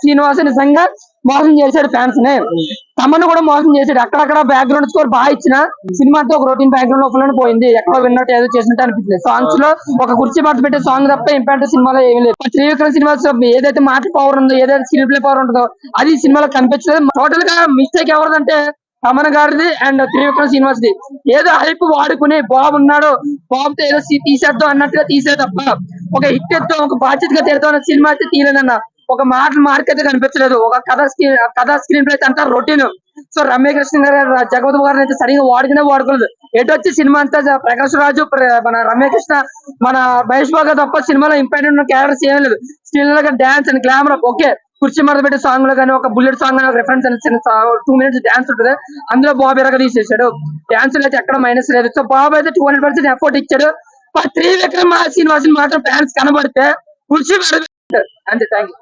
శ్రీనివాస్ నిజంగా మోసం చేశాడు ఫ్యాన్స్ ని. తమను కూడా మోసం చేశాడు. అక్కడక్కడ బ్యాక్గ్రౌండ్ స్కోర్ బాగా ఇచ్చిన సినిమా అంతా ఒక రొటీన్ బ్యాక్గ్రౌండ్ లోపల పోయింది. ఎక్కడ విన్నట్టు ఏదో చేసినట్టు అనిపించింది. సాంగ్స్ లో ఒక కుర్చీ పట్టు పెట్టే సాంగ్ తప్ప ఇంపాక్ట్ సినిమాలో ఏమీ లేదు. త్రివిక్రమ్ సినిమాస్ ఏదైతే మాట పవర్ ఉందో, ఏదైతే స్క్రీన్ ప్లే పవర్ ఉంటుందో అది సినిమాలో కనిపించలేదు. టోటల్ గా మిస్టేక్ ఎవరిదంటే తమన్ గారిది అండ్ త్రివిక్రమ్ శ్రీనివాస్ ది. ఏదో హైప్ వాడుకుని బాబు ఉన్నాడు, బాబుతో ఏదో తీసేద్దాం అన్నట్టుగా తీసే తప్ప ఒక హిట్ ఎత్తాం, ఒక బాధ్యతగా తీరుతాం అన్న సినిమా అయితే తీయలేదన్న. ఒక మాటలు మార్క్ అయితే కనిపించలేదు. ఒక కథ స్క్రీన్ ప్లే అంతా రొటీన్. సో రమ్యకృష్ణ గారు జగవత్ గారిని అయితే సరిగా వాడుకోలేదు. ఎటు వచ్చి సినిమా అంతా ప్రకాష్ రాజు, మన రమ్యకృష్ణ, మన మహేష్ బాబు తప్ప సినిమాలో ఇంపాక్ట్ ఉన్న క్యారెక్టర్స్ ఏమీ లేదు. Still dance and glamour okay, కుర్చీ మీద పెట్టే సాంగ్ లో కానీ ఒక బుల్లెట్ సాంగ్ అని రిఫరెన్స్ 2 minutes డాన్స్ ఉంటుంది. అందులో బాబు ఎరగ తీసేసాడు. డాన్స్ అయితే ఎక్కడ మైనస్ లేదు. సో బాబు అయితే 200% ఎఫర్ట్ ఇచ్చాడు. త్రివిక్రమ్ శ్రీనివాస్ మాత్రం ఫ్యాన్స్ కనబడితే కుర్చీ అంతే. Thank you.